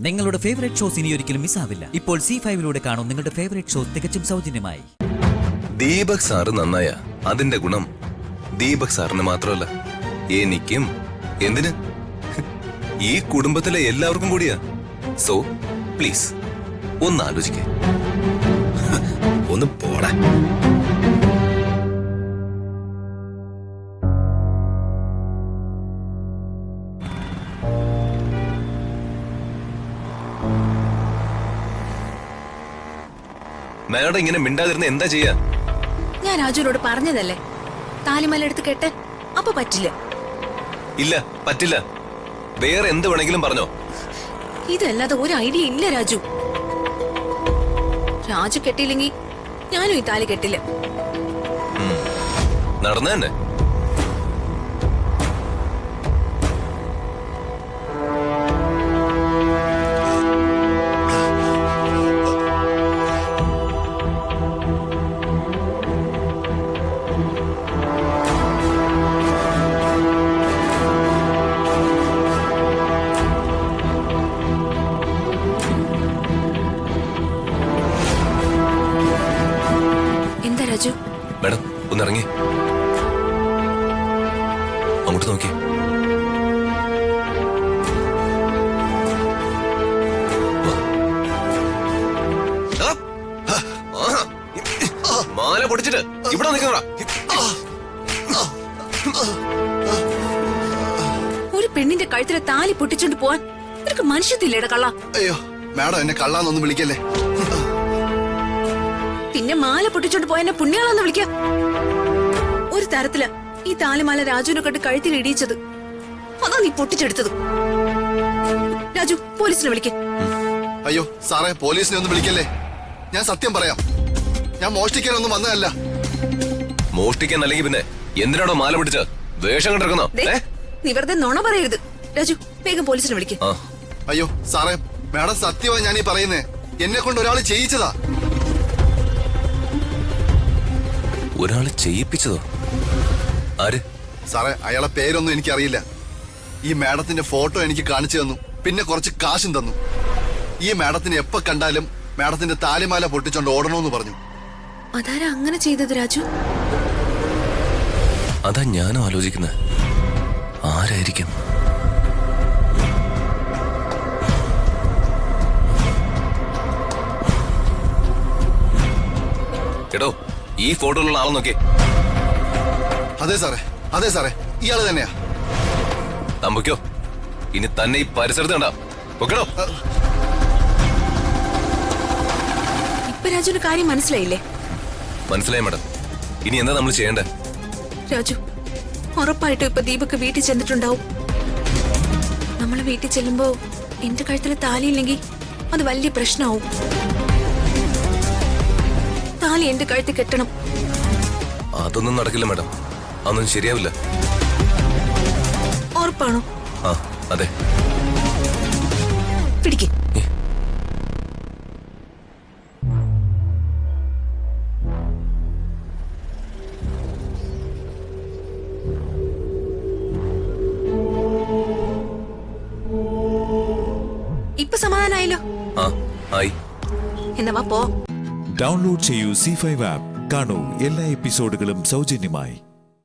നിങ്ങളുടെ favourite shows ഇനി ഒരിക്കലും മിസ്സാവില്ല. ഇപ്പോൾ C5 കാണും നിങ്ങളുടെ ഫേവറേറ്റ് ഷോസ് തികച്ചും സൗജന്യമായി. ദീപക് സാറ് നന്നായ അതിന്റെ ഗുണം ദീപക് സാറിന് മാത്രമല്ല, എനിക്കും, എന്തിന് ഈ കുടുംബത്തിലെ എല്ലാവർക്കും കൂടിയാ. സോ പ്ലീസ് ഒന്ന് ആലോചിക്കേ. ഒന്ന് പോടാ. മേഡം ഇങ്ങനെ മിണ്ടാതിരുന്ന എന്താ ചെയ്യാ? ഞാൻ രാജുവിനോട് പറഞ്ഞതല്ലേ താലിമാല എടുത്ത് കെട്ട്. അപ്പൊ പറ്റില്ല. ഇല്ല, പറ്റില്ല. വേറെ എന്ത് വേണമെങ്കിലും പറഞ്ഞോ. ഇതല്ലാതെ ഒരു ഐഡിയ ഇല്ല രാജു. രാജു കെട്ടിയില്ലെങ്കിൽ ഞാനും ഈ താലി കെട്ടില്ല. നടന്നു തന്നെ. രാജു മേഡം ഒന്നിറങ്ങി അങ്ങോട്ട് നോക്കി. മാല പൊടിച്ചിട്ട് ഇവിടെ നിൽക്കണ. ഒരു പെണ്ണിന്റെ കഴുത്തിലെ താലി പൊട്ടിച്ചോണ്ട് പോവാൻ നിനക്ക് മനുഷ്യത്തില്ലേടാ കള്ള. അയ്യോ മാഡം, എന്നെ കള്ളാന്നൊന്നും വിളിക്കല്ലേ. പിന്നെ മാല പൊട്ടിച്ചോണ്ട് പോയ എന്നെ പുണ്യാളെന്ന് വിളിക്കാം. ഒരു തരത്തില് ഈ താലിമാല രാജുവിനെ കണ്ട് കഴുത്തിൽ ഇടിയിച്ചത്. അതാ നീ പൊട്ടിച്ചെടുത്തത്. രാജു പോലീസിനെ വിളിക്ക. അയ്യോ സാറേ, പോലീസിനെ ഒന്നും വിളിക്കല്ലേ. ഞാൻ സത്യം പറയാം, ഞാൻ മോഷ്ടിക്കാനൊന്നും വന്നതല്ല. മോഷ്ടിക്കാൻ അല്ലെങ്കിൽ പിന്നെ എന്തിനാണോ മാല പിടിച്ച വേഷം കണ്ടിരിക്കുന്നോ? നീ വെറുതെ നുണ പറയരുത്. രാജു വേഗം പോലീസിനെ വിളിക്ക. അയ്യോ സാറേ, മാഡം സത്യമാ ഞാനീ പറയുന്നേ. എന്നെ കൊണ്ട് ഒരാൾ ചെയ്യിച്ചതാ. ഒരാള് ചെയ്യിപ്പിച്ചതോ? ആര്? സാറേ, അയാളെ പേരൊന്നും എനിക്കറിയില്ല. ഈ മാഡത്തിന്റെ ഫോട്ടോ എനിക്ക് കാണിച്ചു തന്നു, പിന്നെ കുറച്ച് കാശും തന്നു. ഈ മാഡത്തിനെ എപ്പോ കണ്ടാലും മാഡത്തിന്റെ താലിമാല പൊട്ടിച്ചോണ്ട് ഓടണമെന്ന് പറഞ്ഞു. അതാരാ അങ്ങനെ ചെയ്തത് രാജു? അതാ ഞാനും ആലോചിക്കുന്നത്. ആരായിരിക്കും? എടോ, ഈ ഫോട്ടോയിലുള്ള ആളെ നോക്കി. അതെ സാറേ, അതെ സാറേ, ഇയാള് തന്നെയാ. തമ്പയ്ക്കോ, ഇനി തന്നെ ഈ പരിസരത്ത് കണ്ടാ ഓക്കെടോ. ഇപ്പൊ രാജുവിന് കാര്യം മനസ്സിലായില്ലേ? മനസ്സിലായി മാഡം. ഇനി എന്താ നമ്മൾ ചെയ്യേണ്ടേ? രാജു, ഉറപ്പായിട്ടും ഇപ്പൊ ദീപക് വീട്ടിൽ ചെന്നിട്ടുണ്ടാവും. നമ്മള് വീട്ടിൽ ചെല്ലുമ്പോ എന്റെ കഴുത്തില് താലിയില്ലെങ്കിൽ അത് വലിയ പ്രശ്നമാവും. താലി എന്റെ കഴുത്തിൽ കെട്ടണം. അതൊന്നും നടക്കില്ല മാഡം, അതൊന്നും ശരിയാവില്ല. ഉറപ്പാണോ? ആ അതെ. പിടിക്ക്. ഇപ്പൊ സമാധാനായല്ലോ? ആ ആയി. എന്നാ വാ പോ. ഡൗൺലോഡ് ചെയ്യൂ C5 ആപ്പ്. കാണൂ എല്ലാ എപ്പിസോഡുകളും സൗജന്യമായി.